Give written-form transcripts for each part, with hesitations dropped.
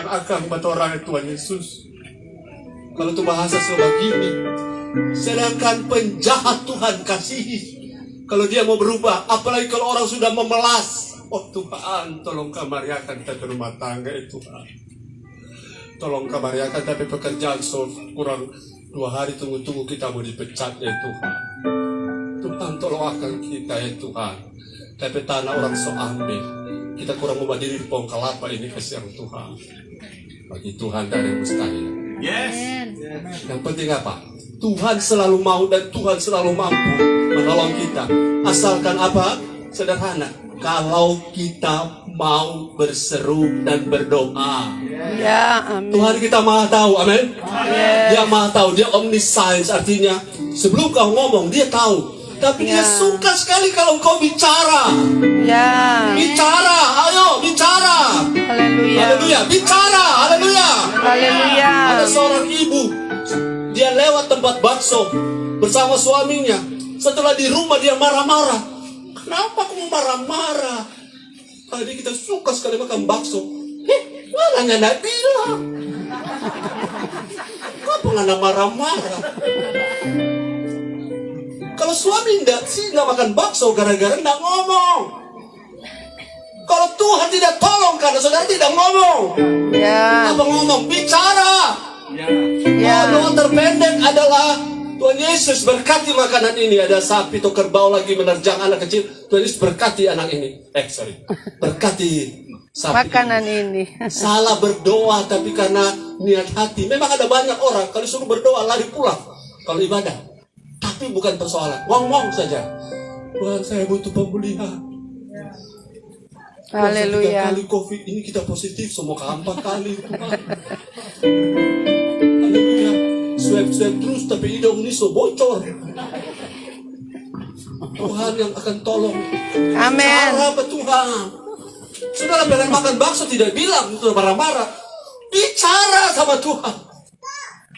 yang akan orang Tuhan Yesus. Kalau itu bahasa sebegini, sedangkan penjahat Tuhan kasihi. Kalau dia mau berubah, apalagi kalau orang sudah memelas. Oh Tuhan, tolong kamariakan kita rumah tangga itu Tuhan. Tolong kamariakan tapi pekerjaan kurang 2 hari tunggu-tunggu kita mau dipecat ya Tuhan. Tuhan tolong akan kita ya Tuhan. Tapi tanah orang so ambil. Kita kurang membadiri pohon kelapa ini kesian Tuhan. Bagi Tuhan dari mustahil. Yes. Yang penting apa? Tuhan selalu mau dan Tuhan selalu mampu menolong kita. Asalkan apa? Sederhana. Kalau kita mau berseru dan berdoa. Ya, amin. Tuhan kita maha tahu, amin. Yes. Dia maha tahu, dia omniscience, artinya sebelum kau ngomong dia tahu. Tapi dia suka sekali kalau kau bicara. Ya. Bicara, ayo bicara. Haleluya. Haleluya, bicara, haleluya. Haleluya. Ada seorang ibu, dia lewat tempat bakso bersama suaminya. Setelah di rumah dia marah-marah. Kenapa kamu marah-marah? Tadi kita suka sekali makan bakso. Mana nggak bilang? Kenapa nggak marah-marah? Kalau suami nggak makan bakso gara-gara nggak ngomong. Kalau Tuhan tidak tolong karena saudara tidak ngomong. Ya. Apa ngomong? Bicara. Ya. Doa terpendek adalah Tuhan Yesus berkati makanan ini. Ada sapi atau kerbau lagi menerjang anak kecil. Tuhan Yesus berkati anak ini. Berkati sapi. Makanan ini. Salah berdoa tapi karena niat hati. Memang ada banyak orang kalau suruh berdoa lari pulang kalau ibadah. Tapi bukan persoalan. Ngomong saja. Tuhan saya butuh pemulihan. Haleluya. 3 kali COVID ini kita positif. Semoga 4 kali. Haleluya. Swab terus tapi hidung ini so bocor. Tuhan yang akan tolong. Amin. Cara apa Tuhan? Saudara pengen makan bakso tidak bilang itu marah-marah. Bicara sama Tuhan.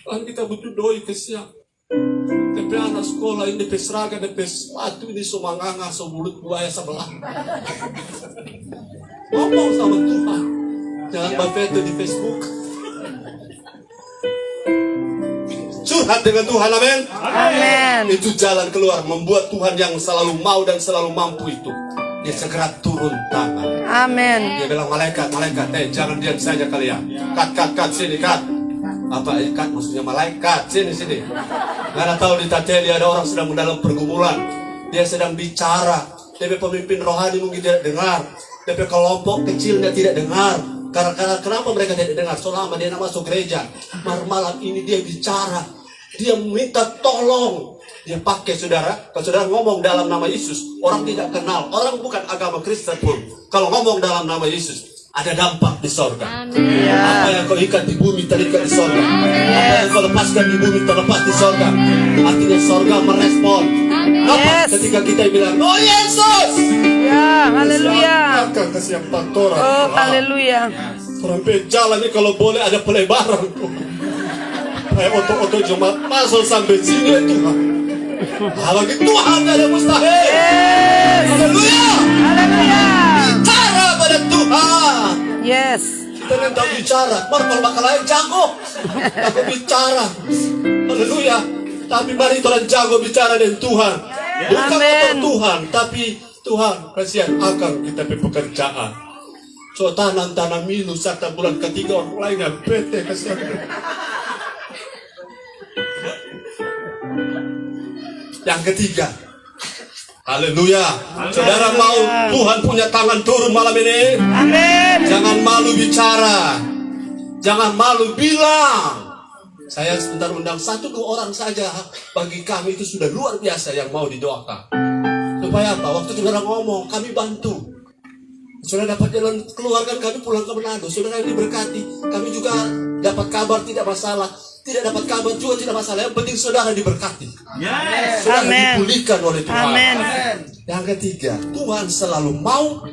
Tuhan kita butuh doi kesiap. Tapi anak sekolah ini pesraga dan sepatu ini so manganga so mulut buaya sebelah. Ngomong sama Tuhan. Jangan bafeto di Facebook. Curhat dengan Tuhan, amin. Amin. Itu jalan keluar, membuat Tuhan yang selalu mau dan selalu mampu itu. Dia segera turun tangan. Amin. Dia bilang malaikat, jangan diam saja kalian. Kat, sini kat. Apa kat maksudnya malaikat, sini. Karena tahu di Tateli ada orang sedang dalam pergumulan. Dia sedang bicara. Tapi pemimpin rohani mungkin tidak dengar. Tapi kelompok kecilnya tidak dengar. Karena kenapa mereka tidak dengar? Selama dia masuk gereja, malam ini dia bicara, dia minta tolong, dia pakai saudara. Kalau saudara ngomong dalam nama Yesus, orang tidak kenal, orang bukan agama Kristen pun, kalau ngomong dalam nama Yesus, ada dampak di sorga. Apa yang kau ikat di bumi terikat di sorga. Apa yang kau lepaskan di bumi terlepas di sorga. Artinya sorga merespon. Apa ketika kita bilang, oh Yesus. Ya, haleluya. Akan kesiapan Torah. Oh, haleluya. Sampai jalan ini kalau boleh ada pelebaran. Kayak oto-oto Jumat masuk sampai sini Tuhan. Bagi Tuhan ada mustahil. Haleluya. Haleluya. Bicara pada Tuhan. Yes. Kita kan tahu bicara. Kalau bakal lain jago. Aku bicara. Haleluya. Tapi mari orang jago bicara dengan Tuhan. Bukan untuk Tuhan, tapi Tuhan kasihan akan kita pekerjaan. So tanam milu serta bulan ketiga orang lain yang PT kasihan. Yang ketiga, haleluya. Saudara mau Tuhan punya tangan turun malam ini? Amin. Jangan malu bicara, jangan malu bilang. Saya sebentar undang 1-2 orang saja. Bagi kami itu sudah luar biasa yang mau didoakan. Supaya apa? Waktu saudara ngomong, kami bantu. Saudara dapat jalan keluarkan kami pulang ke Manado. Saudara yang diberkati. Kami juga dapat kabar tidak masalah. Tidak dapat kabar juga tidak masalah. Yang penting saudara diberkati. Yes. Saudara dipulihkan oleh Tuhan. Amin. Yang ketiga, Tuhan selalu mau.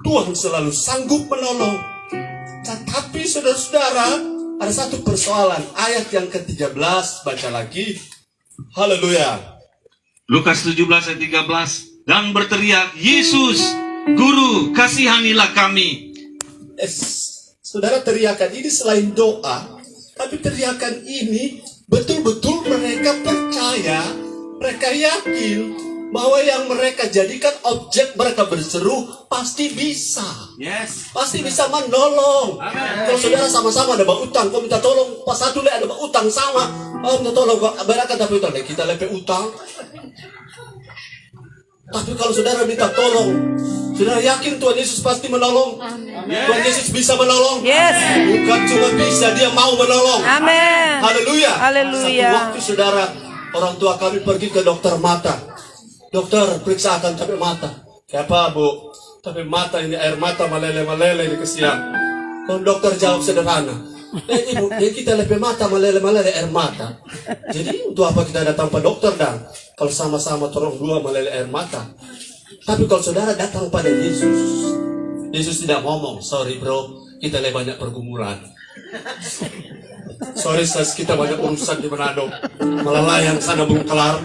Tuhan selalu sanggup menolong. Tetapi saudara-saudara, ada satu persoalan. Ayat yang ke-13, baca lagi. Haleluya. Lukas 17 ayat 13. Dan berteriak, Yesus, Guru, kasihanilah kami. Saudara, teriakan ini selain doa, tapi teriakan ini betul-betul mereka percaya, mereka yakin bahwa yang mereka jadikan objek mereka berseru pasti bisa. Yes. Pasti bisa menolong. Kalau saudara sama-sama ada utang, kau minta tolong, pas satu ada utang sama, oh minta tolong, berangkat tapi utang, kita lepe utang. Tapi kalau saudara minta tolong, saudara yakin Tuhan Yesus pasti menolong. Tuhan Yesus bisa menolong. Yes. Bukan cuma bisa, dia mau menolong. Amin. Haleluya. Haleluya. Satu waktu saudara, orang tua kami pergi ke dokter mata. Dokter periksa akan capek mata. Siapa bu? Tapi mata ini, air mata meleleh-meleleh ini kesian. Kalau dokter jawab sederhana, ibu, ya kita lebih mata meleleh-meleleh air mata. Jadi untuk apa kita datang ke dokter dan kalau sama-sama tolong dua meleleh air mata. Tapi kalau saudara datang pada Yesus, Yesus tidak ngomong, sorry bro, kita lebih banyak pergumulan. Sorry sis, kita banyak urusan di Manado. Melayang sana belum kelar.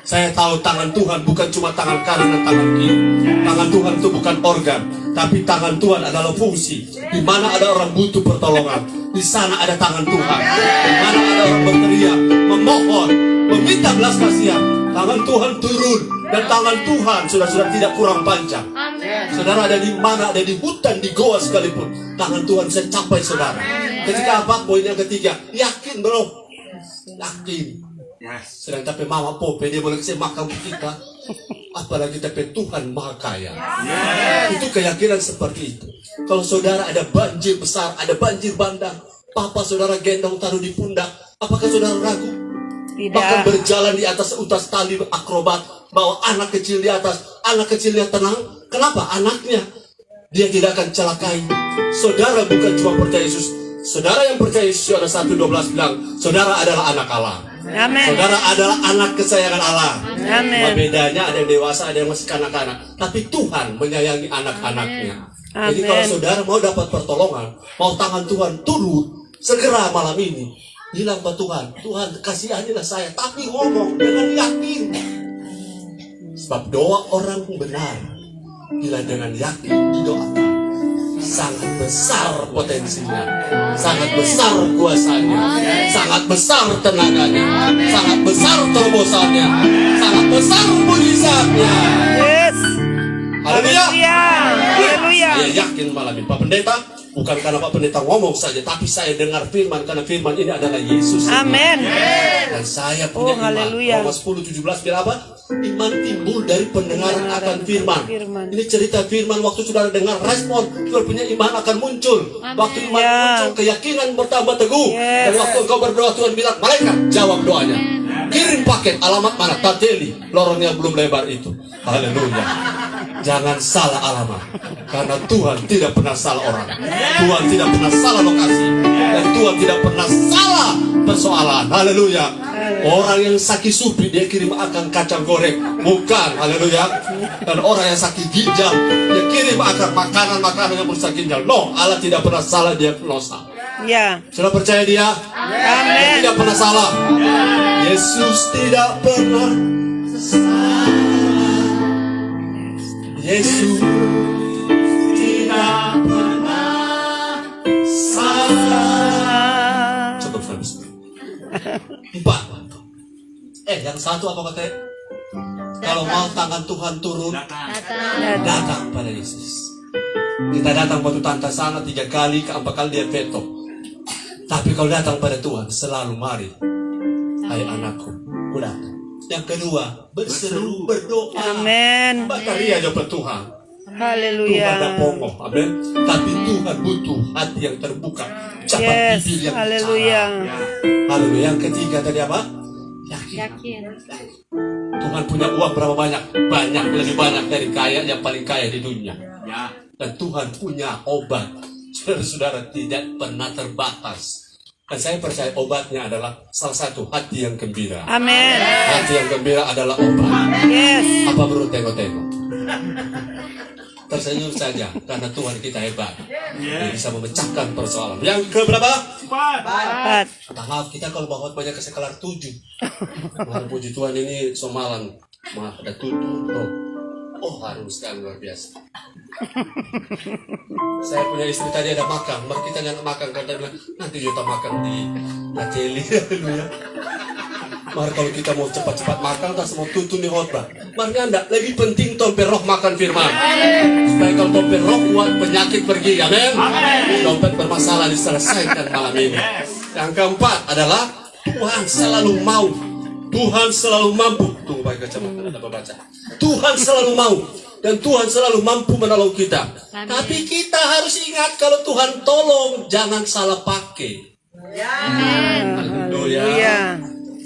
Saya tahu tangan Tuhan bukan cuma tangan kanan dan tangan kiri. Tangan Tuhan itu bukan organ, tapi tangan Tuhan adalah fungsi. Di mana ada orang butuh pertolongan, di sana ada tangan Tuhan. Di mana ada orang berteriak, memohon, meminta belas kasihan, tangan Tuhan turun. Dan tangan Tuhan sudah tidak kurang panjang. Saudara ada di mana, ada di hutan, di goa sekalipun, tangan Tuhan bisa capai saudara. Ketika apa? Poin yang ketiga, yakin bro, yakin. Yes. Sedang tapi mama pope dia boleh kasih makan kita, apalagi tapi Tuhan maha kaya. Itu keyakinan seperti itu. Kalau saudara ada banjir besar, ada banjir bandang, papa saudara gendong taruh di pundak, apakah saudara ragu? Bahkan berjalan di atas utas tali akrobat, bawa anak kecil di atas, anak kecilnya tenang. Kenapa? Anaknya dia tidak akan celakai. Saudara bukan cuma percaya Yesus, saudara yang percaya Yesus ada 1:12 bilang, saudara adalah anak Allah. Amin. Saudara adalah anak kesayangan Allah. Amin. Bedanya ada yang dewasa, ada yang masih kanak-kanak. Tapi Tuhan menyayangi anak-anaknya. Jadi Amin. kalau saudara mau dapat pertolongan, mau tangan Tuhan turun, segera malam ini bilang ke Tuhan, Tuhan kasihanilah saya, tapi ngomong dengan yakin. Sebab doa orang benar bila dengan yakin didoakan, sangat besar potensinya, sangat besar kuasanya, sangat besar tenaganya, sangat besar terobosannya, sangat besar mujizatnya. Yes. Haleluya. Haleluya. Saya yakin malam ini Pak Pendeta, bukan karena Pak Pendeta ngomong saja, tapi saya dengar firman, karena firman ini adalah Yesus. Amin. Dan saya punya iman. Haleluya. Roma 10:17 bilang apa? Iman timbul dari pendengaran akan firman. Ini cerita firman, waktu saudara dengar, respon, saudara punya iman akan muncul. Waktu iman muncul, keyakinan bertambah teguh. Dan waktu engkau berdoa, Tuhan bilang, malaikat jawab doanya. Kirim paket, alamat mana? Tateli, lorongnya belum lebar itu. Haleluya. Jangan salah alamat, karena Tuhan tidak pernah salah orang. Tuhan tidak pernah salah lokasi, dan Tuhan tidak pernah salah persoalan. Haleluya. Orang yang sakit supi dia kirim akan kacang goreng, bukan. Haleluya. Dan orang yang sakit ginjal dia kirim akan makanan-makanan yang merusak ginjal. No, Allah tidak pernah salah diagnosa. Ya. Sudah percaya dia? Dia Amin. tidak pernah salah. Yesus tidak pernah salah. Yesus tidak pernah salah. Cukup habis. 4. Yang satu apa katanya? Kalau mau tangan Tuhan turun, datang pada Yesus. Kita datang waktu tante sana 3 kali, keempat kali dia veto. Tapi kalau datang pada Tuhan, selalu mari. Hai anakku, ku datang. Yang kedua, berseru, berdoa. Amin. Bataria aja Tuhan. Haleluya. Tuhan ada pongo, amin. Tapi Tuhan butuh hati yang terbuka, cepat Yes. bibir yang Haleluya. bicara. Haleluya. Yang ketiga tadi apa? Yakin. Tuhan punya uang berapa banyak? Banyak, lebih banyak dari kaya yang paling kaya di dunia. Ya. Dan Tuhan punya obat. Saudara-saudara, tidak pernah terbatas. Dan saya percaya obatnya adalah salah satu hati yang gembira. Amin. Hati yang gembira adalah obat. Yes. Apa bro, tengok-tengok. Tersenyum saja, karena Tuhan kita hebat. Dia bisa memecahkan persoalan. Yang keberapa? 4. Maaf, kita kalau bawa banyak ke sekelar 7. Maaf, puji Tuhan ini Somalan. Maaf, ada 7. Oh. Oh, harum sekali, luar biasa. Saya punya istri tadi ada makan, mari kita jangan makan, karena dia bilang nanti kita makan di Nateli. Ya. Mari kalau kita mau cepat-cepat makan, kita mau tuntun di khotbah. Mari anda, lebih penting tompe roh makan firman. Supaya kalau tompe roh kuat, penyakit pergi, amin. Dompet bermasalah diselesaikan malam ini. Yang keempat adalah Tuhan selalu mau. Tuhan selalu mampu. Tunggu pakai kacamata, ada apa baca? Tuhan selalu mau. Dan Tuhan selalu mampu menolong kita. Tapi kita harus ingat kalau Tuhan tolong, jangan salah pakai. Haleluya.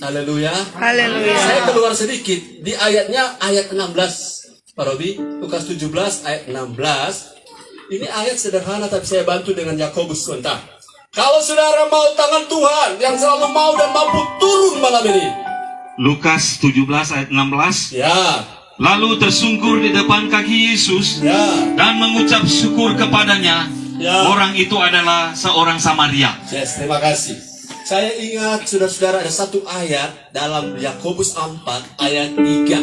Haleluya. Haleluya. Saya keluar sedikit di ayatnya, ayat 16. Pak Robi, Lukas 17 ayat 16. Ini ayat sederhana tapi saya bantu dengan Yakobus sebentar. Kalau saudara mau tangan Tuhan yang selalu mau dan mampu turun malam ini. Lukas 17 ayat 16. Ya. Lalu tersungkur di depan kaki Yesus Ya. dan mengucap syukur kepadanya. Ya. Orang itu adalah seorang Samaria. Yes, terima kasih. Saya ingat saudara-saudara ada satu ayat dalam Yakobus 4 ayat 3.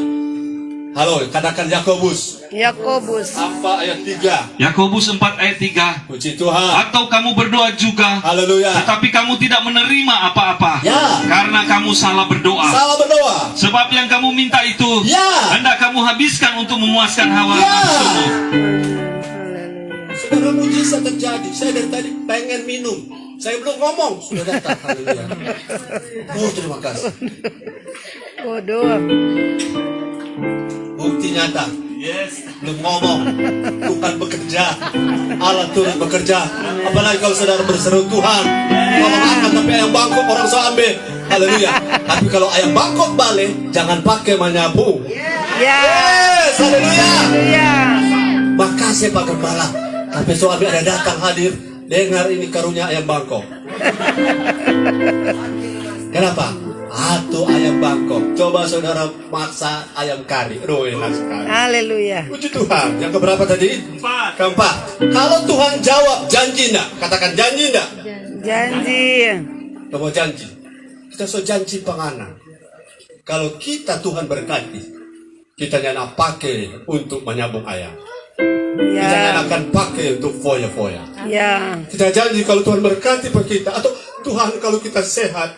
Halo, katakan Yakobus. Yakobus. Apa ayat 3? Yakobus 4 ayat 3. Puji Tuhan. Atau kamu berdoa juga, Haleluya. tetapi kamu tidak menerima apa-apa, Ya. karena kamu salah berdoa. Salah berdoa. Sebab yang kamu minta itu Ya. hendak kamu habiskan untuk memuaskan hawa Ya. nafsumu. Saudara, mujizat terjadi. Saya dari tadi pengen minum. Saya belum ngomong, sudah datang. Haleluya. Oh, terima kasih. Oh, doa. Bukti nyata. Belum ngomong. Tuhan bekerja. Allah turut bekerja. Apalagi kalau saudara berseru Tuhan. Tolong angkat tapi ayam bangkok orang so ambil. Haleluya. Tapi kalau ayam bangkok balik, jangan pakai menyapu. Ya. Yes, haleluya. Haleluya. Makasih Pak Gembala. Tapi suami ada datang hadir. Dengar ini karunia ayam bangkok. Kenapa? Atau ayam bangkok. Coba saudara maksa ayam kari. Aduh, enak sekali. Haleluya. Puji Tuhan. Yang keberapa tadi? Keempat. Kalau Tuhan jawab janji enggak? Katakan janji enggak? Janji. Kita mau janji. Kita so janji pengana. Kalau kita Tuhan berkati, kita nyana pakai untuk menyambung ayam. Kita nyana Ya. akan pakai untuk foya-foya. Ya. Kita janji kalau Tuhan berkati per kita. Atau Tuhan kalau kita sehat,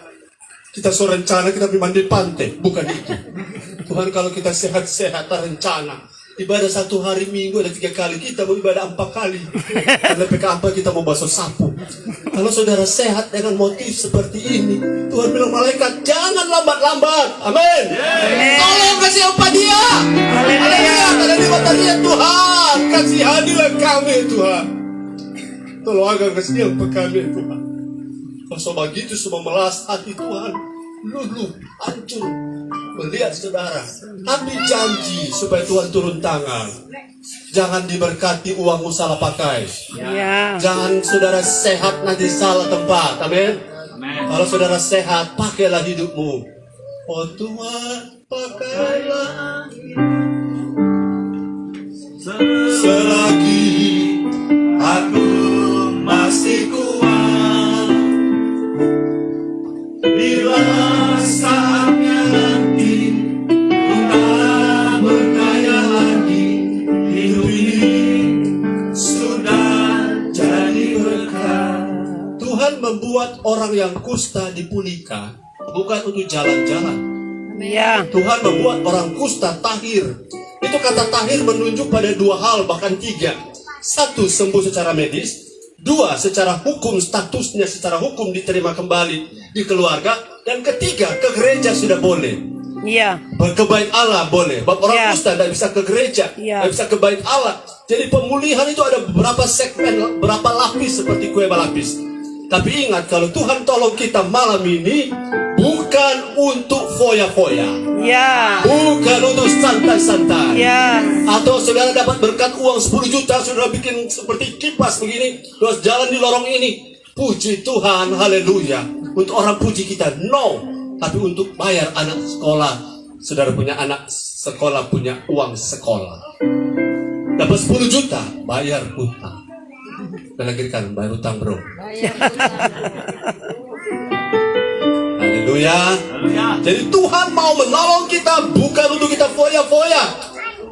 kita so rencana kita pergi mandi pantai. Bukan itu. Tuhan kalau kita sehat-sehat, rencana. Ibadah satu hari minggu ada 3 kali. Kita mau ibadah 4 kali. Karena PK4 kita mau basuh sapu. Kalau saudara sehat dengan motif seperti ini, Tuhan bilang malaikat, jangan lambat-lambat. Amin. Tolong kasih apa dia. Haleluya. Karena di mata dia Tuhan, kasihanilah kami Tuhan. Tolong agar kasih apa kami Tuhan. Kalau begitu semua melas hati Tuhan, luluh, hancur. Melihat saudara, ambil janji supaya Tuhan turun tangan. Jangan diberkati uangmu salah pakai. Ya. Jangan saudara sehat nanti salah tempat. Amin. Kalau saudara sehat, pakailah hidupmu. Oh Tuhan, pakailah selagi aku masih kuat. Bila saatnya nanti ku tak berdaya lagi, hidup ini sudah jadi berkah. Tuhan membuat orang yang kusta dipulihkan bukan untuk jalan-jalan. Ya. Tuhan membuat orang kusta tahir. Itu kata tahir menunjuk pada 2 hal, bahkan 3. 1, sembuh secara medis. 2, secara hukum, statusnya secara hukum diterima kembali di keluarga. Dan ketiga, ke gereja sudah boleh. Ya. Ke bait Allah boleh. Bapak orang Ya. kusta tidak bisa ke gereja, Ya. tidak bisa ke bait Allah. Jadi pemulihan itu ada beberapa segmen, berapa lapis seperti kue berlapis. Tapi ingat, kalau Tuhan tolong kita malam ini, bukan untuk foya-foya, Ya. bukan untuk santai-santai. Ya. Atau saudara dapat berkat uang 10 juta, saudara bikin seperti kipas begini, terus jalan di lorong ini. Puji Tuhan, haleluya. Untuk orang puji kita, no. Tapi untuk bayar anak sekolah, saudara punya anak sekolah, punya uang sekolah. Dapat 10 juta, bayar hutang. Pelagirkan, bayar hutang bro. Haleluya. Jadi Tuhan mau menolong kita bukan untuk kita foya-foya.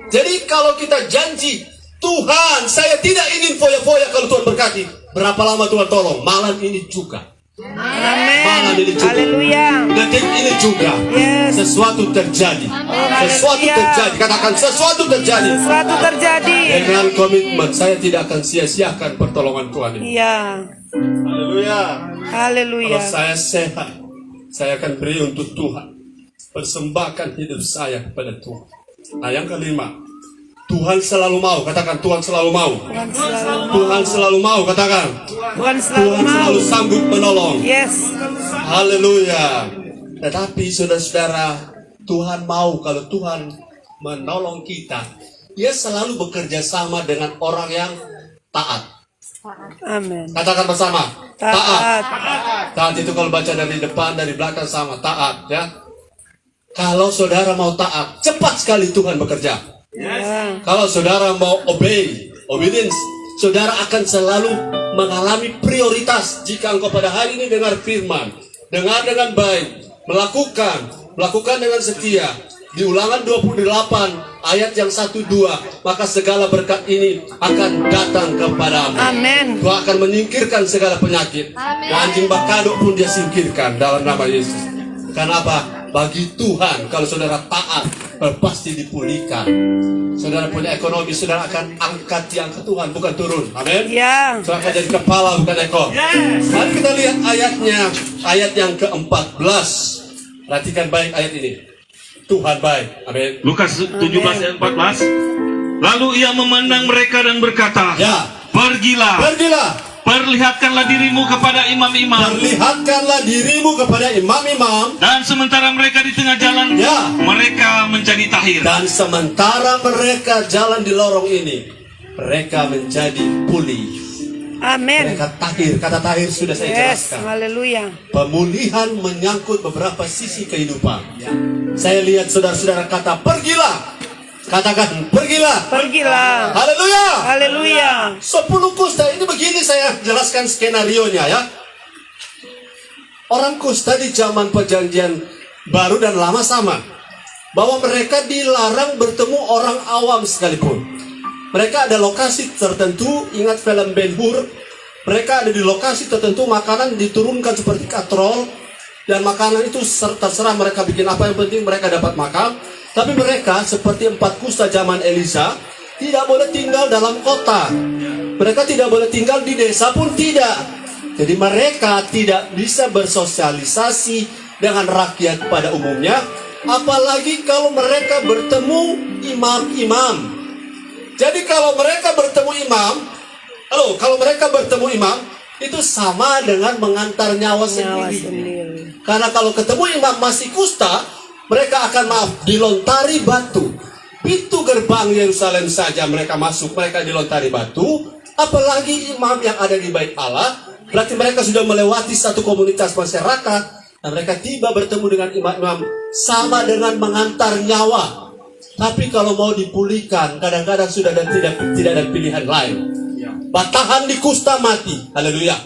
Jadi kalau kita janji, Tuhan, saya tidak ingin foya-foya kalau Tuhan berkati. Berapa lama Tuhan tolong? Malam ini juga. Amin. Malam ini juga. Haleluya. Detik ini juga. Yes. Sesuatu terjadi. Sesuatu Haleluya. terjadi. Katakan sesuatu terjadi. Sesuatu terjadi. Dengan komitmen, saya tidak akan sia-siakan pertolongan Tuhan ini. Iya. Haleluya. Haleluya. Kalau saya sehat, saya akan beri untuk Tuhan. Persembahkan hidup saya kepada Tuhan. Nah, yang kelima, Tuhan selalu mau. Katakan Tuhan selalu mau. Tuhan selalu, Tuhan selalu mau. Katakan Tuhan selalu Tuhan mau. selalu sanggup menolong. Yes. Haleluya. Tetapi saudara-saudara, Tuhan mau kalau Tuhan menolong kita. Dia selalu bekerja sama dengan orang yang taat. Amin. Katakan bersama. Taat. Taat itu kalau baca dari depan, dari belakang sama. Taat, ya. Kalau saudara mau taat, cepat sekali Tuhan bekerja. Ya. Kalau saudara mau obedience, saudara akan selalu mengalami prioritas. Jika engkau pada hari ini dengar firman, dengar dengan baik, melakukan dengan setia. Di Ulangan 28 ayat yang 1-2, maka segala berkat ini akan datang kepadamu. Amin. Tuhan akan menyingkirkan segala penyakit. Anjing bakaduk pun dia singkirkan dalam nama Yesus. Kenapa? Bagi Tuhan, kalau saudara taat, pasti dipulihkan. Saudara punya ekonomi, saudara akan angkat yang ke Tuhan, bukan turun. Amin. Ya. Saudara akan jadi kepala, bukan ekor. Mari kita lihat ayatnya, ayat yang ke-14. Perhatikan baik ayat ini. Tuhan baik. Amin. Lukas 17 ayat 14. Lalu ia memandang mereka dan berkata, Ya. Pergilah, perlihatkanlah dirimu kepada imam-imam. Perlihatkanlah dirimu kepada imam-imam. Dan sementara mereka di tengah jalan, Ya. mereka menjadi tahir. Dan sementara mereka jalan di lorong ini, mereka menjadi pulih. Amin. Mereka tahir. Kata tahir sudah saya Yes. jelaskan. Haleluya. Pemulihan menyangkut beberapa sisi kehidupan. Saya lihat saudara-saudara kata pergilah. Katakan pergilah. Pergilah. Haleluya. Haleluya. 10 kusta ini begini saya jelaskan skenarionya ya. Orang kusta di zaman perjanjian baru dan lama sama. Bahwa mereka dilarang bertemu orang awam sekalipun. Mereka ada lokasi tertentu, ingat film Ben Hur. Mereka ada di lokasi tertentu, makanan diturunkan seperti katrol. Dan makanan itu terserah mereka bikin apa, yang penting mereka dapat makan. Tapi mereka seperti 4 kusta zaman Elisa, tidak boleh tinggal dalam kota. Mereka tidak boleh tinggal di desa pun tidak. Jadi mereka tidak bisa bersosialisasi dengan rakyat pada umumnya. Apalagi kalau mereka bertemu imam-imam. Jadi kalau mereka bertemu imam, itu sama dengan mengantar nyawa sendiri. Karena kalau ketemu imam masih kusta, mereka akan dilontari batu. Pintu gerbang Yerusalem saja mereka masuk, mereka dilontari batu. Apalagi imam yang ada di Bait Allah, berarti mereka sudah melewati satu komunitas masyarakat, dan mereka tiba bertemu dengan imam-imam, sama dengan mengantar nyawa. Tapi kalau mau dipulihkan, kadang-kadang sudah dan tidak ada pilihan lain. Batahan di kusta mati, haleluya.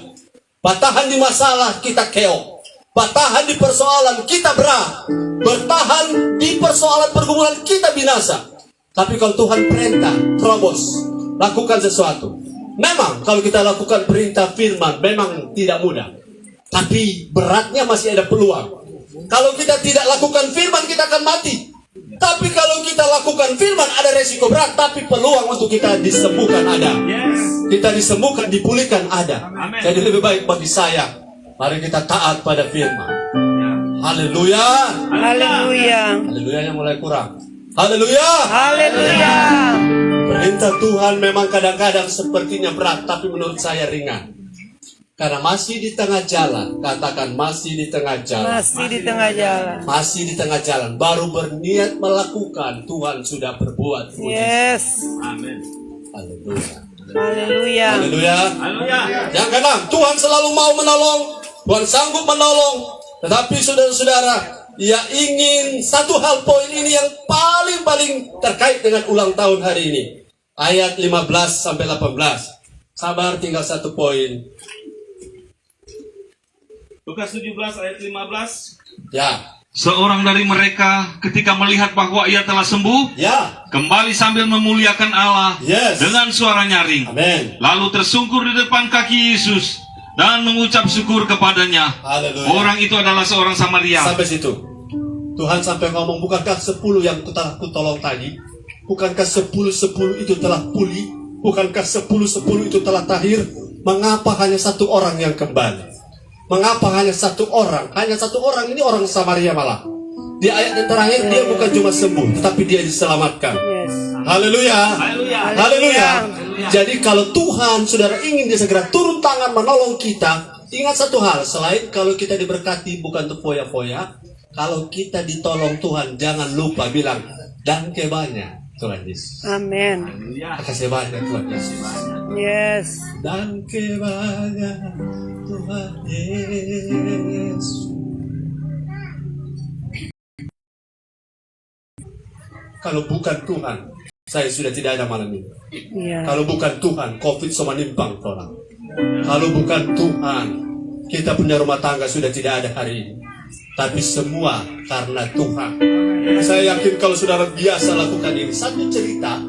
Batahan di masalah kita keok. Batahan di persoalan kita berat. Bertahan di persoalan pergumulan kita binasa. Tapi kalau Tuhan perintah, terobos, lakukan sesuatu. Memang kalau kita lakukan perintah firman, memang tidak mudah. Tapi beratnya masih ada peluang. Kalau kita tidak lakukan firman, kita akan mati. Tapi kalau kita lakukan firman, ada resiko berat, tapi peluang untuk kita disembuhkan ada. Kita disembuhkan, dipulihkan ada. Jadi lebih baik bagi saya, mari kita taat pada firman. Haleluya. Haleluya. Haleluyanya mulai kurang. Haleluya. Haleluya. Perintah Tuhan memang kadang-kadang sepertinya berat, tapi menurut saya ringan. Karena masih di tengah jalan. Katakan masih di tengah jalan. Masih di tengah jalan. Masih di tengah jalan. Baru berniat melakukan, Tuhan sudah berbuat mujizat. Yes. Amin. Haleluya. Haleluya. Haleluya. Haleluya. Yang keenam, Tuhan selalu mau menolong. Tuhan sanggup menolong. Tetapi saudara-saudara, ia ingin satu hal, poin ini yang paling terkait dengan ulang tahun hari ini. Ayat 15 sampai 18. Sabar, tinggal satu poin. Lukas 17 ayat 15. Ya, Seorang dari mereka ketika melihat bahwa ia telah sembuh, Ya. kembali sambil memuliakan Allah Yes. dengan suara nyaring. Amin. Lalu tersungkur di depan kaki Yesus dan mengucap syukur kepadanya. Haleluya. Orang itu adalah seorang Samaria. Sampai situ. Tuhan sampai ngomong, bukankah 10 yang telah kutolong tadi? Bukankah 10 itu telah pulih? Bukankah 10 itu telah tahir? Mengapa hanya satu orang yang kembali? Mengapa hanya satu orang? Hanya satu orang, ini orang Samaria malah. Di ayat yang terakhir dia bukan cuma sembuh, tetapi dia diselamatkan. Yes. Haleluya. Haleluya. Jadi kalau Tuhan, saudara, ingin dia segera turun tangan menolong kita, ingat satu hal, selain kalau kita diberkati bukan untuk foya-foya, kalau kita ditolong Tuhan, jangan lupa bilang, danke banyak Tuhan Yesus. Amen. Makasih banyak Tuhan Yesus. Yes. Danke banyak Tuhan Yesus. Kalau bukan Tuhan, saya sudah tidak ada malam ini. Iya. Kalau bukan Tuhan, COVID sama nimpang orang. Kalau bukan Tuhan, kita punya rumah tangga sudah tidak ada hari ini. Tapi semua karena Tuhan. Saya yakin kalau saudara biasa lakukan ini. Satu cerita